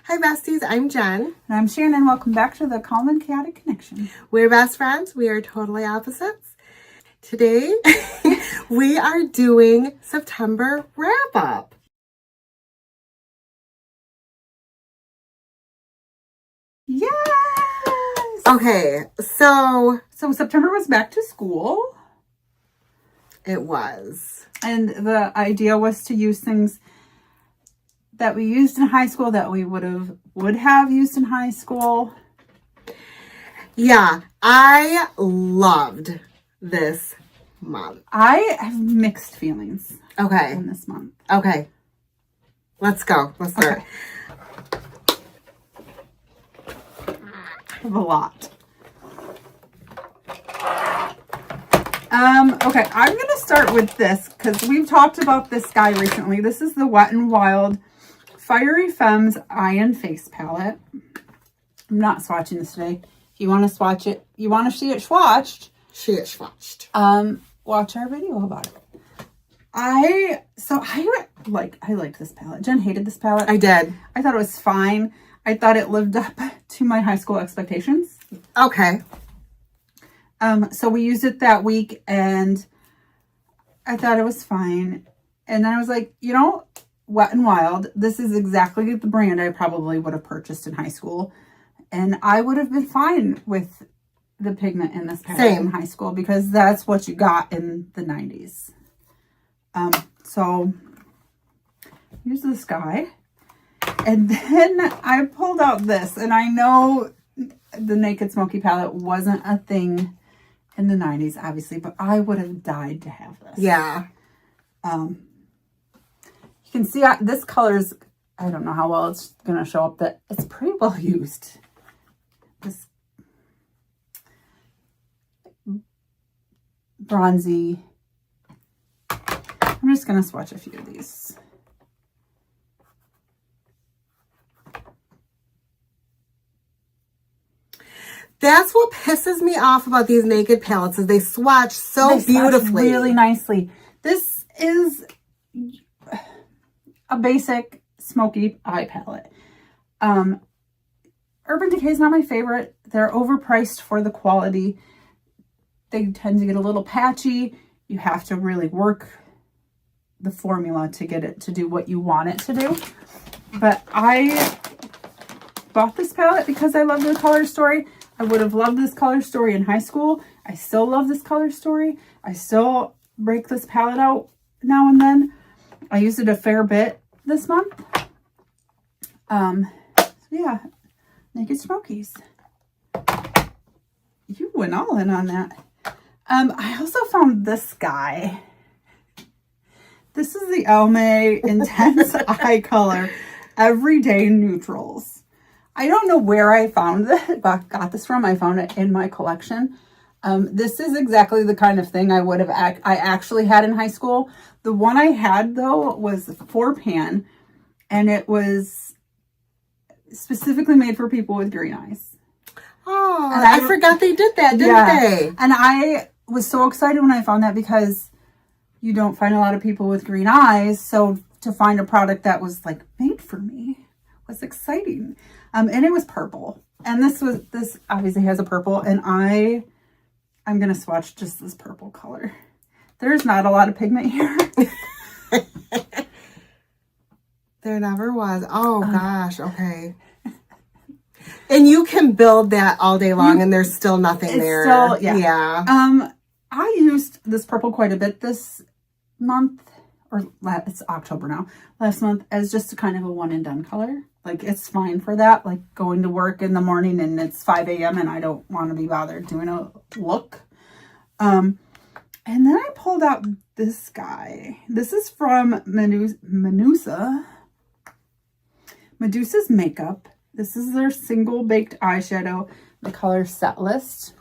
Hi besties, I'm Jen. And I'm Shannon. Welcome back to the Calm and Chaotic Connection. We're best friends. We are totally opposites. Today, we are doing September wrap-up. Yes! Okay, so September was back to school. it was. And the idea was to use things that we used in high school that we would have used in high school. Yeah, I loved this month. I have mixed feelings Okay, in this month. okay. Let's go. Let's start. Okay. I have a lot. Okay, I'm going to start with this because we've talked about this guy recently. This is the Wet n Wild Fiery Femmes Eye and Face Palette. I'm not swatching this today. If you want to swatch it, you want to see it swatched, watch our video about it. I liked this palette. Jen hated this palette. I did. I thought it was fine. I thought it lived up to my high school expectations. Okay. So we used it that week and I thought it was fine. And then I was like, you know, Wet n Wild, this is exactly the brand I probably would have purchased in high school. And I would have been fine with the pigment in this palette in high school because that's what you got in the 90s. So here's this guy. And then I pulled out this, and I know the Naked Smoky palette wasn't a thing in the 90s, obviously, but I would have died to have this. Yeah. You can see this color's, I don't know how well it's going to show up, that it's pretty well used. This bronzy. I'm just going to swatch a few of these. That's what pisses me off about these Naked palettes is they swatch so beautifully. Really nicely. This is a basic smoky eye palette. Urban Decay is not my favorite. They're overpriced for the quality. They tend to get a little patchy. You have to really work the formula to get it to do what you want it to do. But I bought this palette because I love the color story. I would have loved this color story in high school. I still love this color story. I still break this palette out now and then. I used it a fair bit this month. Yeah, Naked Smokies. You went all in on that. I also found this guy. This is the Almay Intense Eye Color Everyday Neutrals. I don't know where I found this, got this from. I found it in my collection. This is exactly the kind of thing I actually had in high school. The one I had though was 4-pan, and it was specifically made for people with green eyes. Oh, and I forgot they did that, didn't they? And I was so excited when I found that because you don't find a lot of people with green eyes. So to find a product that was like made for me was exciting. And it was purple. And this obviously has a purple, and I'm going to swatch just this purple color. There's not a lot of pigment here. There never was. Oh gosh. Okay. And you can build that all day long and there's still nothing there. Still, yeah. I used this purple quite a bit this month, or it's October now, last month, as just a kind of a one and done color. Like, it's fine for that, like going to work in the morning and it's 5 a.m. and I don't want to be bothered doing a look. And then I pulled out this guy. This is from Medusa's Makeup. This is their single baked eyeshadow, the color Set List.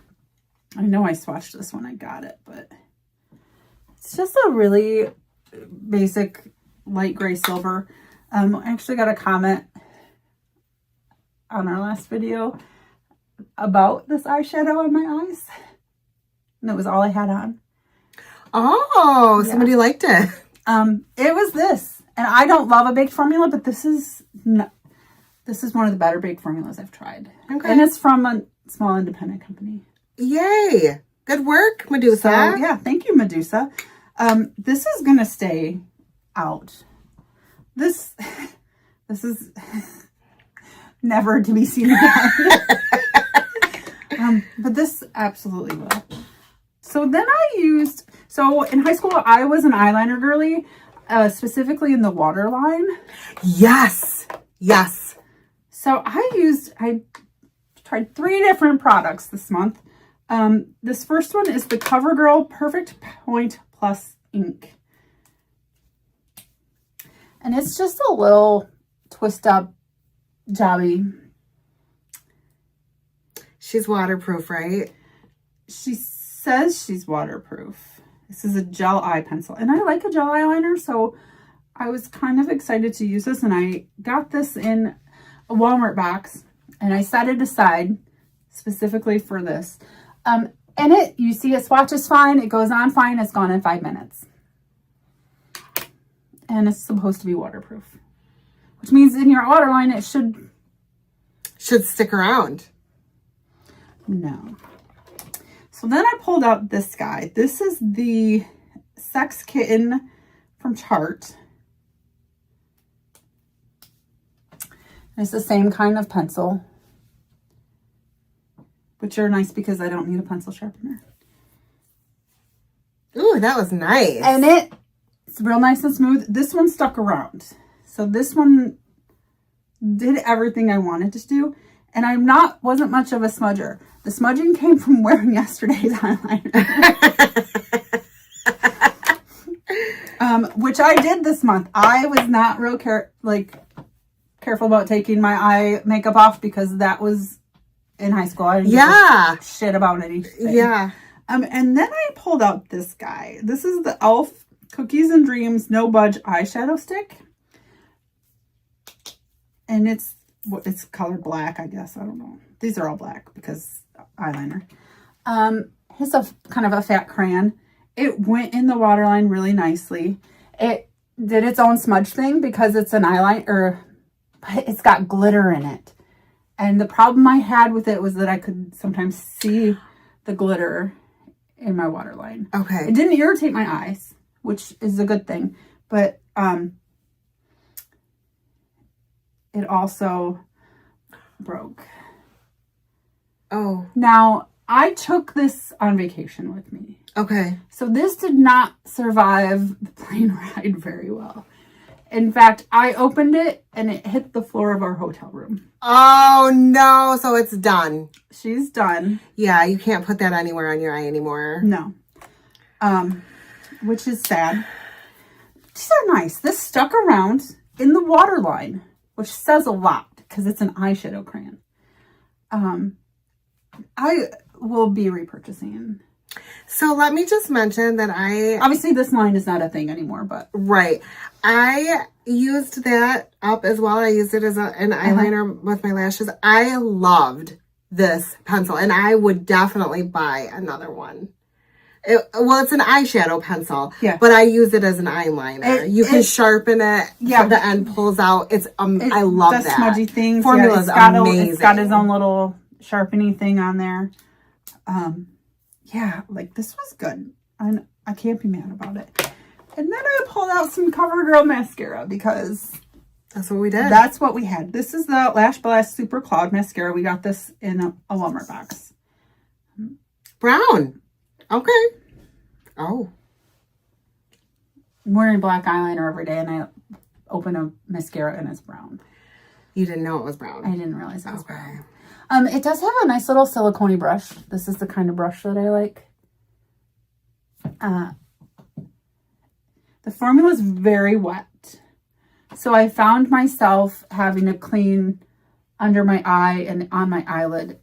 I know I swatched this when I got it, but it's just a really basic light gray silver. I actually got a comment on our last video about this eyeshadow on my eyes, and that was all I had on. Oh, yeah. Somebody liked it. It was this, and I don't love a baked formula, but this is This is one of the better baked formulas I've tried. Okay. And it's from a small independent company. Yay. Good work, Medusa. So, yeah, thank you, Medusa. This is going to stay out. This is never to be seen again. But this absolutely will. So then so in high school, I was an eyeliner girly, specifically in the waterline. Yes. Yes. So I tried 3 different products this month. This first one is the CoverGirl Perfect Point Plus Ink. And it's just a little twist up jobby. She's waterproof, right? She says she's waterproof. This is a gel eye pencil. And I like a gel eyeliner, so I was kind of excited to use this. And I got this in a Walmart box. And I set it aside specifically for this. And you see it swatches fine. It goes on fine. It's gone in 5 minutes. And it's supposed to be waterproof. Which means in your waterline, it should stick around. No. So then I pulled out this guy. This is the Sex Kitten from Chart. It's the same kind of pencil. Which are nice because I don't need a pencil sharpener. Ooh, that was nice. And it's real nice and smooth. This one stuck around. So this one did everything I wanted to do. And wasn't much of a smudger. The smudging came from wearing yesterday's eyeliner. Which I did this month. I was not real careful about taking my eye makeup off because that was in high school. I didn't give a shit about anything. Yeah. And then I pulled out this guy. This is the e.l.f. Cookies and Dreams No Budge eyeshadow stick. And it's colored black, I guess. I don't know. These are all black because eyeliner. It's a kind of a fat crayon. It went in the waterline really nicely. It did its own smudge thing because it's an eyeliner, but it's got glitter in it. And the problem I had with it was that I could sometimes see the glitter in my waterline. Okay. It didn't irritate my eyes, which is a good thing. But it also broke. Oh. Now, I took this on vacation with me. Okay. So this did not survive the plane ride very well. In fact, I opened it and it hit the floor of our hotel room. Oh, no. So it's done. She's done. Yeah, you can't put that anywhere on your eye anymore. No. Which is sad. These are nice. This stuck around in the waterline, which says a lot because it's an eyeshadow crayon. I will be repurchasing. So let me just mention that obviously this line is not a thing anymore, but right. I used that up as well. I used it as an eyeliner with my lashes. I loved this pencil and I would definitely buy another one. It's an eyeshadow pencil, but I use it as an eyeliner. You can sharpen it. Yeah, the end pulls out. I love that. The smudgy things. Formula's amazing. It's got its own little sharpening thing on there. Yeah, this was good. I can't be mad about it. And then I pulled out some CoverGirl mascara because that's what we did. That's what we had. This is the Lash Blast Super Cloud mascara. We got this in a Walmart box. Brown. Okay. Oh. I'm wearing black eyeliner every day and I open a mascara and it's brown. You didn't know it was brown? I didn't realize it was brown. It does have a nice little silicone brush. This is the kind of brush that I like. The formula is very wet. So I found myself having to clean under my eye and on my eyelid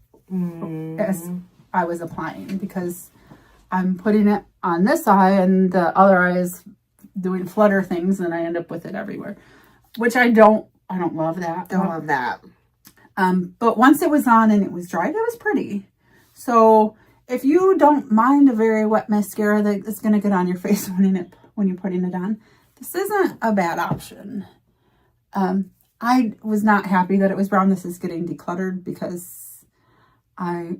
as I was applying because I'm putting it on this eye and the other eye is doing flutter things and I end up with it everywhere, which I don't love that. Don't love that. But once it was on and it was dried, it was pretty. So if you don't mind a very wet mascara that is going to get on your face when you're putting it on, this isn't a bad option. I was not happy that it was brown. This is getting decluttered because I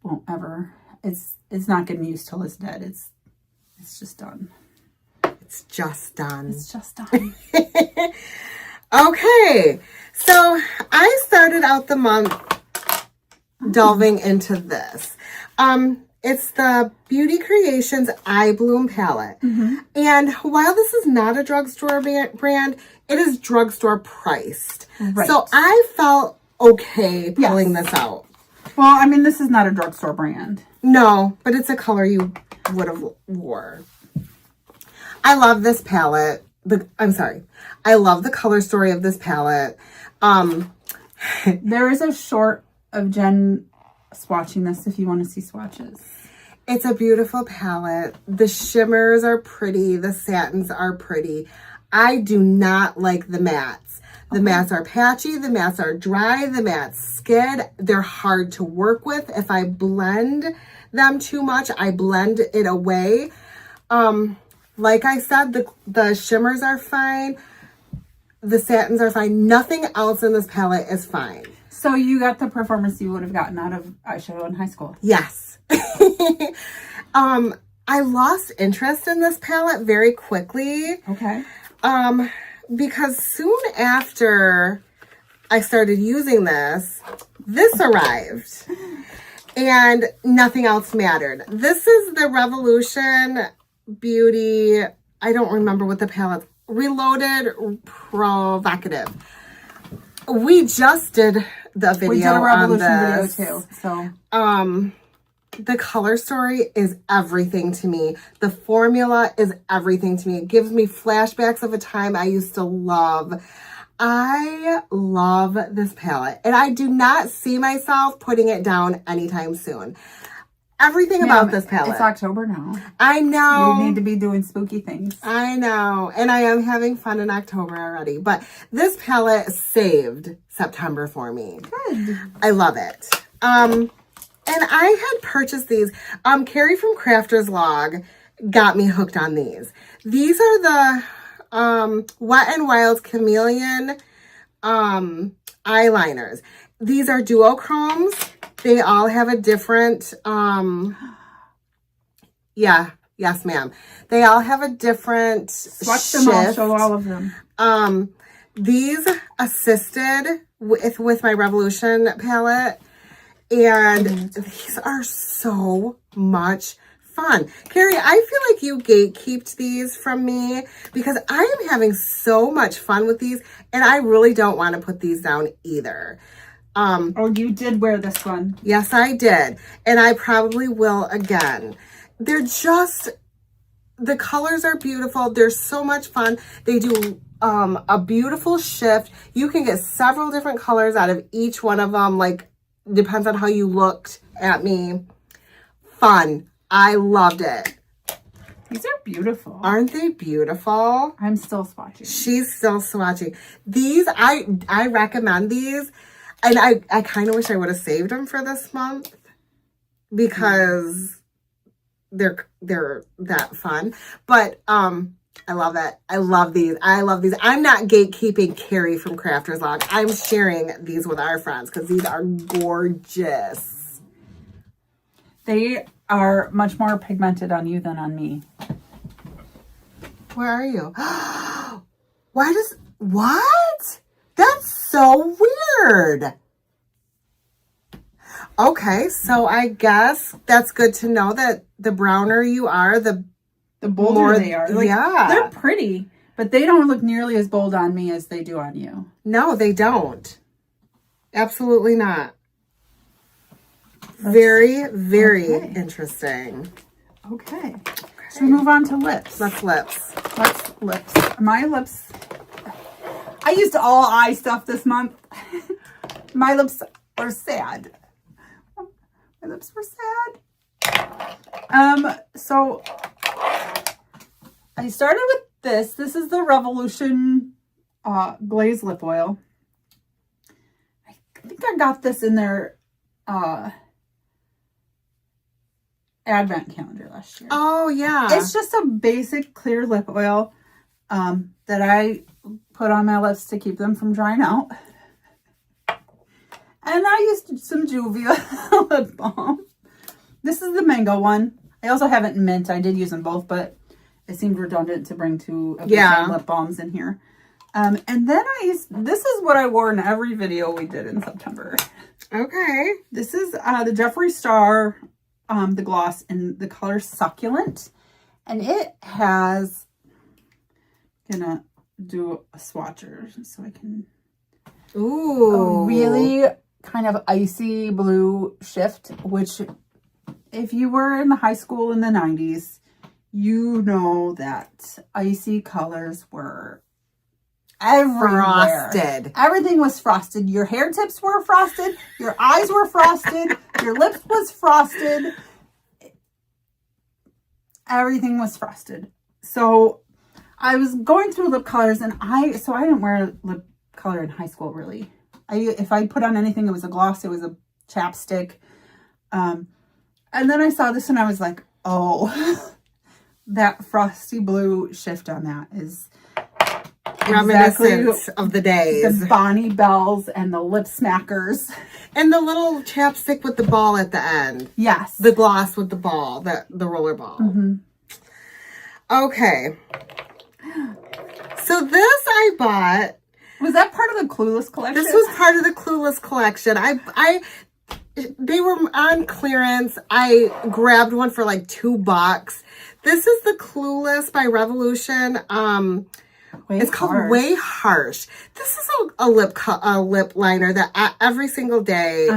won't ever, it's not getting used till it's dead. It's just done. It's just done. It's just done. Okay, so I started out the month delving into this. It's the Beauty Creations Eye Bloom palette. Mm-hmm. And while this is not a drugstore brand, it is drugstore priced. Right. So I felt okay pulling this out. Well, I mean, this is not a drugstore brand. No, but it's a color you would have wore. I love this palette. I love the color story of this palette. There is a short of Jen swatching this if you want to see swatches. It's a beautiful palette. The shimmers are pretty. The satins are pretty. I do not like the mattes. The mattes are patchy. The mattes are dry. The mattes skid. They're hard to work with. If I blend them too much, I blend it away. Like I said, the shimmers are fine. The satins are fine. Nothing else in this palette is fine. So you got the performance you would have gotten out of eyeshadow in high school? Yes. I lost interest in this palette very quickly. Okay. Because soon after I started using this arrived. And nothing else mattered. This is the Revolution Beauty, I don't remember what the palette, Reloaded Provocative. We just did the video. We did a Revolution on this. video too. So the color story is everything to me. The formula is everything to me. It gives me flashbacks of a time I used to love. I love this palette, and I do not see myself putting it down anytime soon. Everything about this palette. It's October now. I know. You need to be doing spooky things. I know. And I am having fun in October already. But this palette saved September for me. Good. I love it. And I had purchased these. Carrie from Crafter's Log got me hooked on these. These are the Wet n Wild Chameleon eyeliners. These are duochromes. They all have a different, yes, ma'am. They all have a different Swatch them all, show all of them. These assisted with my Revolution palette, and these are so much fun. Carrie, I feel like you gatekeeped these from me because I am having so much fun with these, and I really don't want to put these down either. Oh, you did wear this one. Yes, I did. And I probably will again. They're just, the colors are beautiful. They're so much fun. They do a beautiful shift. You can get several different colors out of each one of them. Like, depends on how you looked at me. Fun. I loved it. These are beautiful. Aren't they beautiful? I'm still swatching. She's still swatching. These, I recommend these. And I kind of wish I would have saved them for this month because they're that fun. But I love it. I love these. I love these. I'm not gatekeeping Carrie from Crafter's Log. I'm sharing these with our friends because these are gorgeous. They are much more pigmented on you than on me. Where are you? What? That's so weird. Okay, so I guess that's good to know that the browner you are, the bolder more they are. Like, yeah. They're pretty, but they don't look nearly as bold on me as they do on you. No, they don't. Absolutely not. Very, very interesting. Okay. So we move on to lips. Let's lips. My lips. I used all eye stuff this month. My lips are sad. My lips were sad. So I started with this. This is the Revolution Glaze Lip Oil. I think I got this in their advent calendar last year. Oh, yeah. It's just a basic clear lip oil. that I put on my lips to keep them from drying out. And I used some Juvia lip balm. This is the mango one. I also have it in mint. I did use them both, but it seemed redundant to bring two of the same lip balms in here. And then this is what I wore in every video we did in September. Okay. This is the Jeffree Star, the gloss in the color Succulent. And it has, gonna do a swatcher so I can, a really kind of icy blue shift, which if you were in the high school in the 90s, you know that icy colors were everywhere. Frosted. Everything was frosted. Your hair tips were frosted. Your eyes were frosted. Your lips was frosted. Everything was frosted. So I was going through lip colors, and I didn't wear lip color in high school, really. If I put on anything, it was a gloss, it was a chapstick. And then I saw this and I was like, oh, that frosty blue shift on that is reminiscent of the days. The Bonnie Bells and the lip smackers. And the little chapstick with the ball at the end. Yes. The gloss with the ball, the roller ball. Mm-hmm. Okay. So this I bought. Was that part of the Clueless collection? This was part of the Clueless collection. They were on clearance. I grabbed one for like $2. This is the Clueless by Revolution. It's called Way Harsh. This is a lip liner that every single day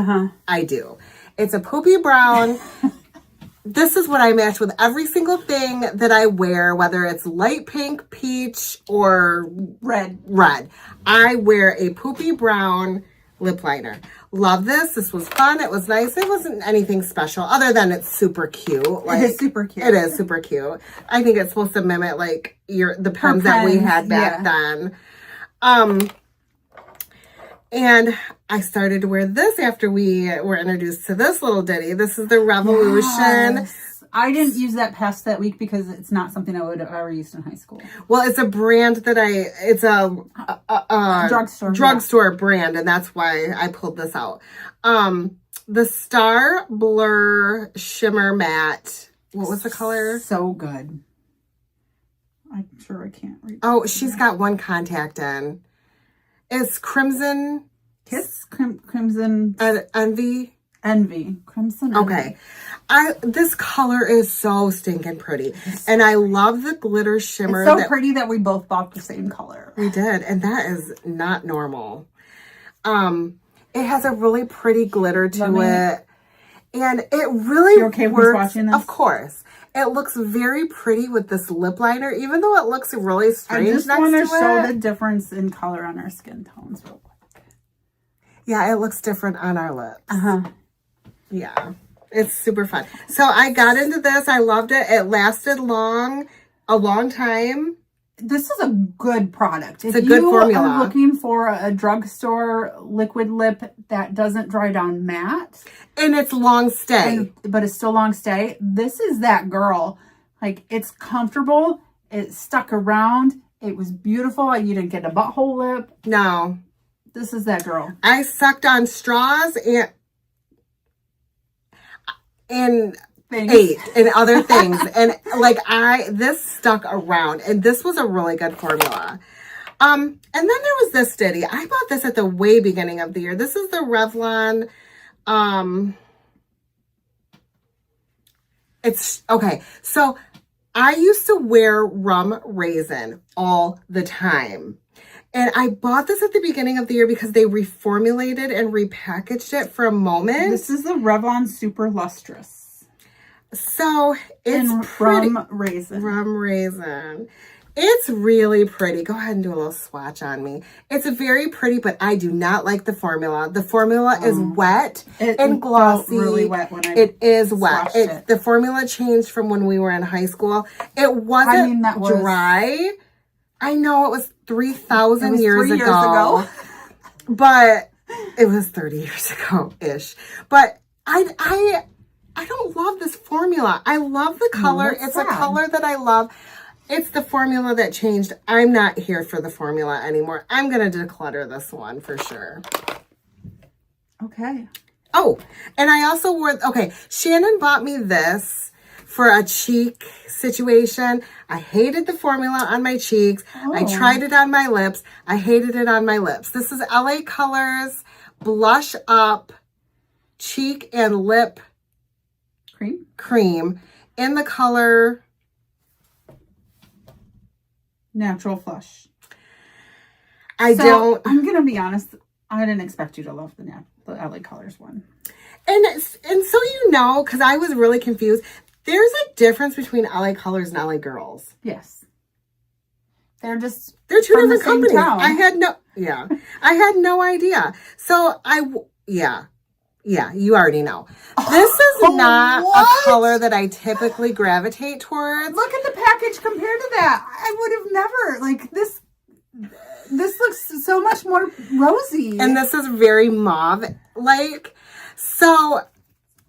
I do. It's a poopy brown. This is what I match with every single thing that I wear, whether it's light pink, peach, or red. I wear a poopy brown lip liner. Love this. This was fun. It was nice. It wasn't anything special other than it's super cute. It is super cute. It is super cute. I think it's supposed to mimic like the pens that we had back then. And I started to wear this after we were introduced to this little ditty. This is the Revolution. Yes. I didn't use that past that week because it's not something I would have ever used in high school. Well, it's a brand that it's a drugstore brand, and that's why I pulled this out. The Star Blur Shimmer Matte. What was the color? So good. I'm sure I can't read. Oh, she's got one contact in. It's Crimson Kiss? Crimson Envy? Envy. Crimson Envy. Okay. This color is so stinking pretty. And I love the glitter shimmer. It's so pretty that we both bought the same color. We did. And that is not normal. It has a really pretty glitter to it. And it really You're okay with watching this? Of course. It looks very pretty with this lip liner, even though it looks really strange next to it. I just want to show the difference in color on our skin tones real quick. Yeah, it looks different on our lips. Yeah, it's super fun. So I got into this. I loved it. It lasted a long time. This is a good product. It's a good formula. If you are looking for a drugstore liquid lip that doesn't dry down matte. And it's long stay. But it's still long stay. This is that girl. Like, it's comfortable. It stuck around. It was beautiful. You didn't get a butthole lip. No. This is that girl. I sucked on straws and ate and other things. And like this stuck around, and this was a really good formula. And then there was this ditty. I bought this at the way beginning of the year. This is the Revlon. It's okay. So I used to wear Rum Raisin all the time. And I bought this at the beginning of the year because they reformulated and repackaged it for a moment. This is the Revlon Super Lustrous. So it's pretty. Rum Raisin. Rum Raisin. It's really pretty. Go ahead and do a little swatch on me. It's very pretty, but I do not like the formula. The formula is wet and glossy. Really wet when it is wet. The formula changed from when we were in high school. It wasn't dry. I know it was 3,000 years ago. But it was 30 years ago-ish. But I don't love this formula. I love the color. It's a color that I love. It's the formula that changed. I'm not here for the formula anymore. I'm going to declutter this one for sure. Okay. Oh, and I also wore, okay, Shannon bought me this for a cheek situation. I hated the formula on my cheeks. I tried it on my lips. I hated it on my lips. This is LA Colors Blush Up Cheek and Lip Cream in the color Natural Flush. I'm going to be honest. I didn't expect you to love the LA Colors one. And so you know, because I was really confused. There's a difference between LA Colors and LA Girls. Yes. They're two different companies. Town. I had no idea. So you already know. This is not a color that I typically gravitate towards. Look at the package compared to that. I would have never, like, this looks so much more rosy. And this is very mauve-like. So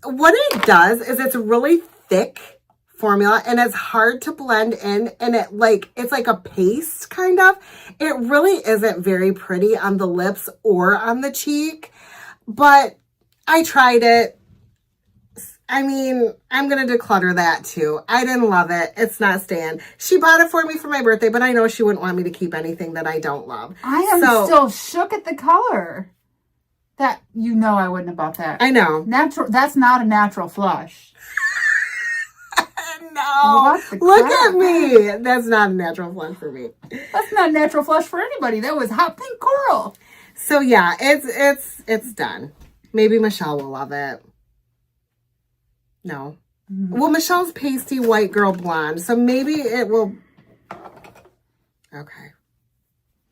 what it does is it's really thick formula and it's hard to blend in, and it's like a paste kind of. It really isn't very pretty on the lips or on the cheek, but I tried it. I mean, I'm going to declutter that too. I didn't love it. It's not staying. She bought it for me for my birthday, but I know she wouldn't want me to keep anything that I don't love. I am still shook at the color. I wouldn't have bought that. I know. That's not a natural flush. No. Look at me. That's not a natural flush for me. That's not a natural flush for anybody. That was hot pink coral. So yeah, it's done. Maybe Michelle will love it. No. Mm-hmm. Well, Michelle's pasty white girl blonde, so maybe it will. Okay.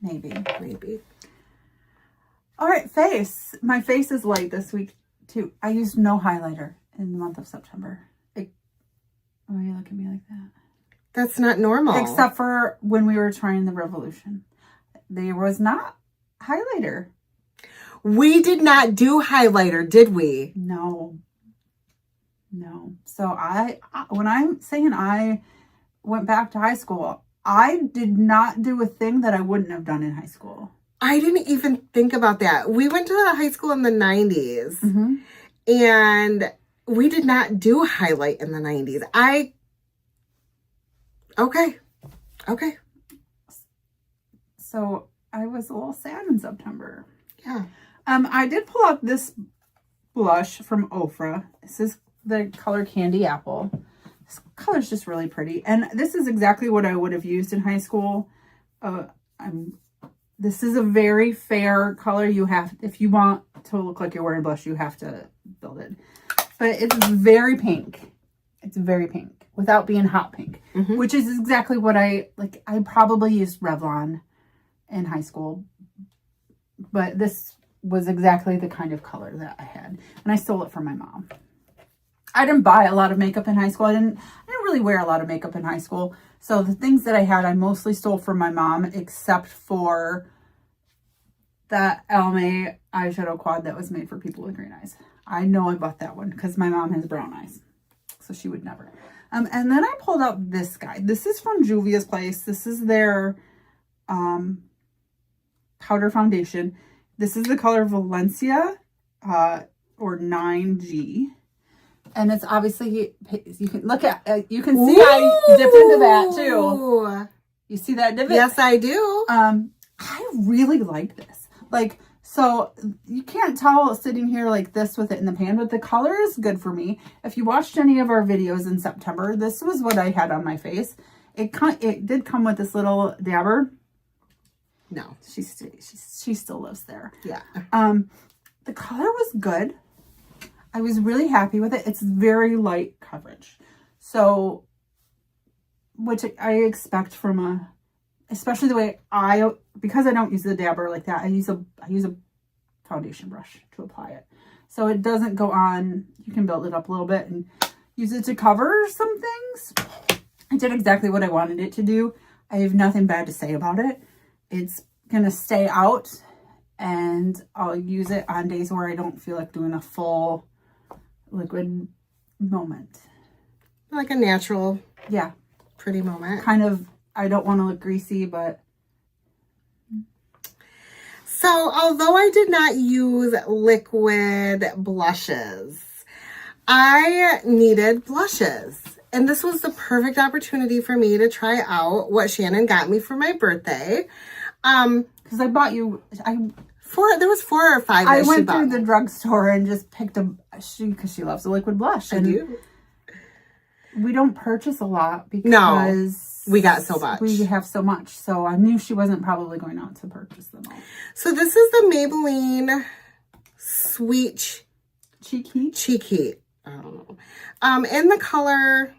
Maybe. All right, face. My face is light this week too. I used no highlighter in the month of September. Why are you looking at me like that? That's not normal. Except for when we were trying the Revolution. There was not highlighter. We did not do highlighter, did we? No. So when I'm saying I went back to high school, I did not do a thing that I wouldn't have done in high school. I didn't even think about that. We went to high school in the 90s. Mm-hmm. And we did not do highlight in the 90s. Okay. So I was a little sad in September. Yeah. I did pull out this blush from Ofra. This is the color Candy Apple. This color's just really pretty. And this is exactly what I would have used in high school. This is a very fair color. If you want to look like you're wearing blush, you have to build it. But it's very pink. It's very pink without being hot pink, mm-hmm. which is exactly what I probably used Revlon in high school, but this was exactly the kind of color that I had, and I stole it from my mom. I didn't buy a lot of makeup in high school. I didn't really wear a lot of makeup in high school. So the things that I had, I mostly stole from my mom, except for that Almay eyeshadow quad that was made for people with green eyes. I know I bought that one because my mom has brown eyes, so she would never. And then I pulled out this guy. This is from Juvia's Place. This is their powder foundation. This is the color Valencia or 9G. And it's obviously, you can look at, you can see I dipped into that too. You see that dip? Yes, I do. I really like this. So you can't tell sitting here like this with it in the pan, but the color is good for me. If you watched any of our videos in September, this was what I had on my face. It did come with this little dabber. No, she still lives there. Yeah. The color was good. I was really happy with it. It's very light coverage. So, which I expect from especially the way because I don't use the dabber like that, I use a foundation brush to apply it. So it doesn't go on. You can build it up a little bit and use it to cover some things. I did exactly what I wanted it to do. I have nothing bad to say about it. It's going to stay out, and I'll use it on days where I don't feel like doing a full liquid moment. Like a natural Pretty moment. Kind of, I don't want to look greasy, but. So, although I did not use liquid blushes, I needed blushes. And this was the perfect opportunity for me to try out what Shannon got me for my birthday. Because I bought you, there was 4 or 5 I that went she bought through me. the drugstore and just picked because she loves a liquid blush. I And do. we don't purchase a lot because No, we got so much. We have so much. So I knew she wasn't probably going out to purchase them all. So this is the Maybelline Sweet Cheek Heat. Cheek Heat. I don't know. In the color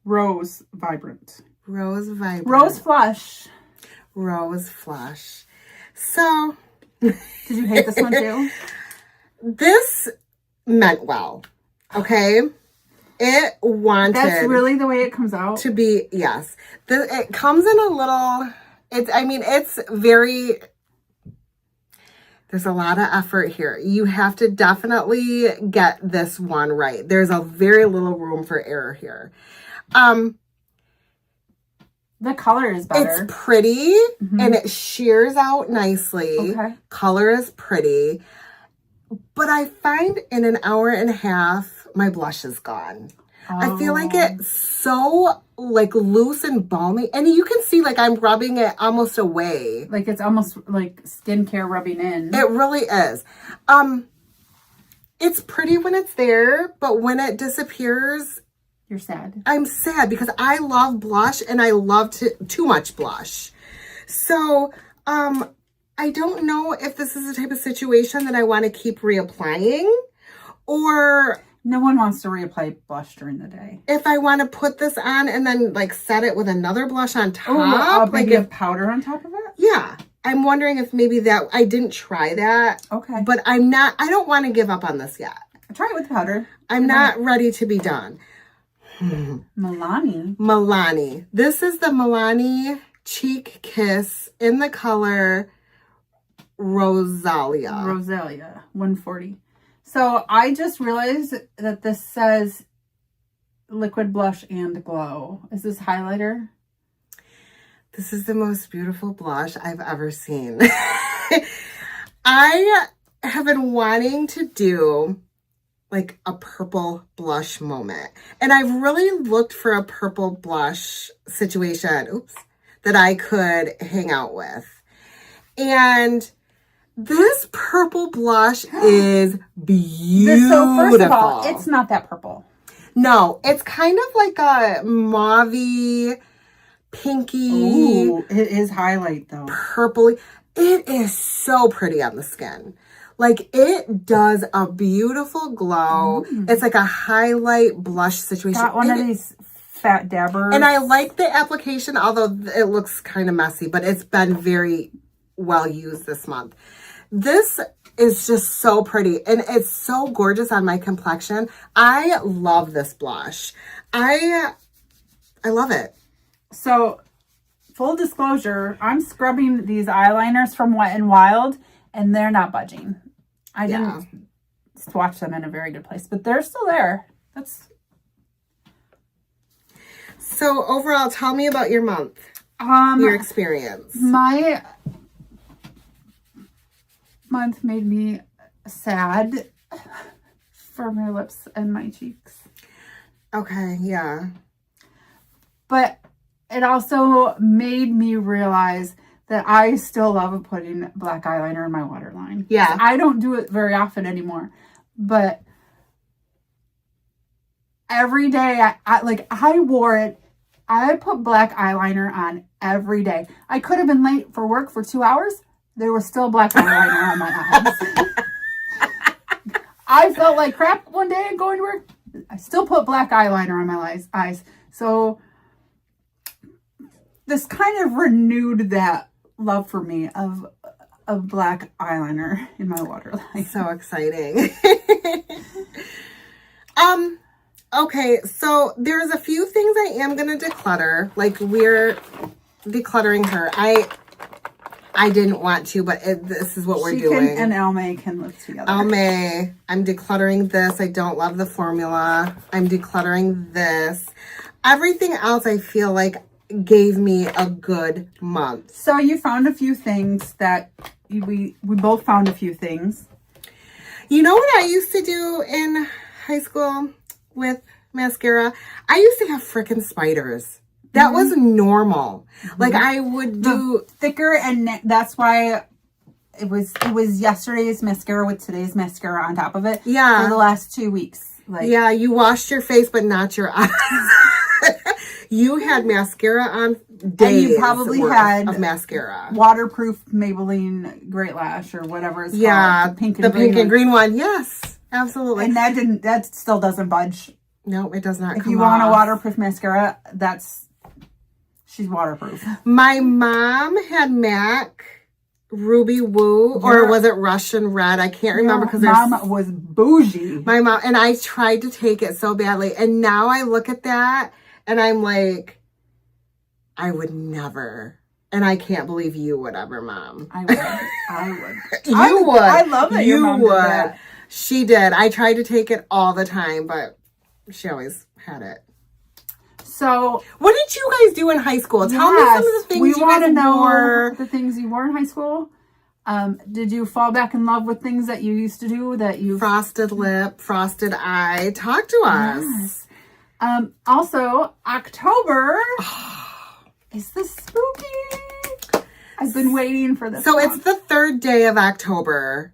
Rose Vibrant. Rose Vibrant. Rose Flush. Rose Flush. So, did you hate this one too? This meant well. Okay? It wanted... That's really the way it comes out? To be, yes. It comes in a little... It's very... There's a lot of effort here. You have to definitely get this one right. There's a very little room for error here. The color is better. It's pretty and it shears out nicely. Okay. Color is pretty. But I find in an hour and a half, my blush is gone. I feel like it's so like loose and balmy. And you can see like I'm rubbing it almost away. Like it's almost like skincare rubbing in. It really is. It's pretty when it's there, but when it disappears, you're sad. I'm sad because I love blush and I love too much blush. So, I don't know if this is the type of situation that I want to keep reapplying or... No one wants to reapply blush during the day. If I want to put this on and then like set it with another blush on top. Maybe a powder on top of it? Yeah. I'm wondering if maybe that... I didn't try that. Okay. But I don't want to give up on this yet. Try it with powder. I'm not ready to be done. Milani. This is the Milani Cheek Kiss in the color Rosalia. 140. So I just realized that this says liquid blush and glow. Is this highlighter? This is the most beautiful blush I've ever seen. I have been wanting to do like a purple blush moment. And I've really looked for a purple blush situation, that I could hang out with. And this purple blush is beautiful. So first of all, it's not that purple. No, it's kind of like a mauve-y, pinky. Ooh, it is highlight though. Purpley. It is so pretty on the skin. Like it does a beautiful glow. It's like a highlight blush situation. Got one of these fat dabbers. And I like the application, although it looks kind of messy, but it's been very well used this month. This is just so pretty and it's so gorgeous on my complexion. I love this blush. I love it. So, full disclosure, I'm scrubbing these eyeliners from Wet n Wild and they're not budging. I didn't swatch them in a very good place, but they're still there. So overall, tell me about your month. Your experience. My month made me sad for my lips and my cheeks. Okay, yeah. But it also made me realize that I still love putting black eyeliner in my waterline. Yeah. I don't do it very often anymore. But every day, I wore it. I put black eyeliner on every day. I could have been late for work for 2 hours. There was still black eyeliner on my eyes. I felt like crap one day going to work. I still put black eyeliner on my eyes. So this kind of renewed that love for me of black eyeliner in my waterline. So exciting. Okay, so there's a few things I am going to declutter. Like we're decluttering her. I didn't want to, but this is what we're doing. And Almay can live together. Almay, I'm decluttering this. I don't love the formula. I'm decluttering this. Everything else I feel like gave me a good month. So you found a few things that we both found a few things. You know what I used to do in high school with mascara? I used to have freaking spiders. That was normal. Like I would do thicker, and that's why it was yesterday's mascara with today's mascara on top of it. Yeah. For the last 2 weeks. Like, yeah, you washed your face, but not your eyes. You had mascara on days. And you probably had of mascara. Waterproof Maybelline Great Lash or whatever it's called. The pink and green one. Yes, absolutely. And that still doesn't budge. No, it does not. If you want a waterproof mascara, she's waterproof. My mom had MAC Ruby Woo, or was it Russian Red? I can't remember because mom was bougie. My mom, and I tried to take it so badly, and now I look at that and I'm like, I would never. And I can't believe you would ever, Mom. I would. You would. I love that your mom did that. She did. I tried to take it all the time, but she always had it. So, what did you guys do in high school? Tell me some of the things you guys wore. The things you wore in high school. Did you fall back in love with things that you used to do that you... Frosted lip, frosted eye. Talk to us. Yes. Also, October is the spooky. I've been waiting for this. So it's the 3rd day of October,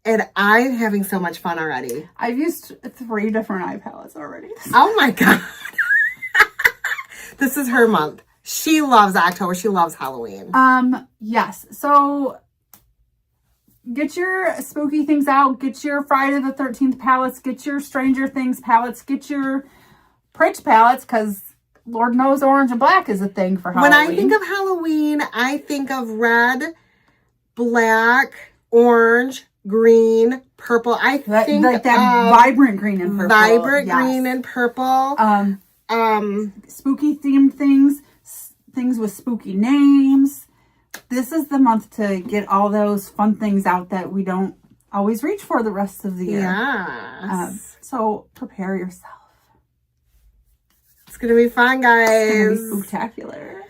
and I'm having so much fun already. I've used 3 different eye palettes already. Oh my God. This is her month. She loves October. She loves Halloween. Yes. So get your spooky things out. Get your Friday the 13th palettes. Get your Stranger Things palettes. Get your Pritch palettes, because Lord knows orange and black is a thing for Halloween. When I think of Halloween, I think of red, black, orange, green, purple. I think like that vibrant green and purple. Vibrant green and purple. Spooky themed things with spooky names. This is the month to get all those fun things out that we don't always reach for the rest of the year. Yes. So prepare yourself. It's going to be fun, guys. It's going to be spectacular.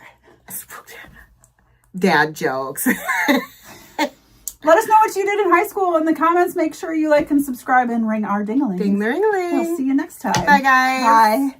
Dad jokes. Let us know what you did in high school in the comments. Make sure you like and subscribe and ring our ding-a-ling. Ding-a-ling. We'll see you next time. Bye, guys. Bye.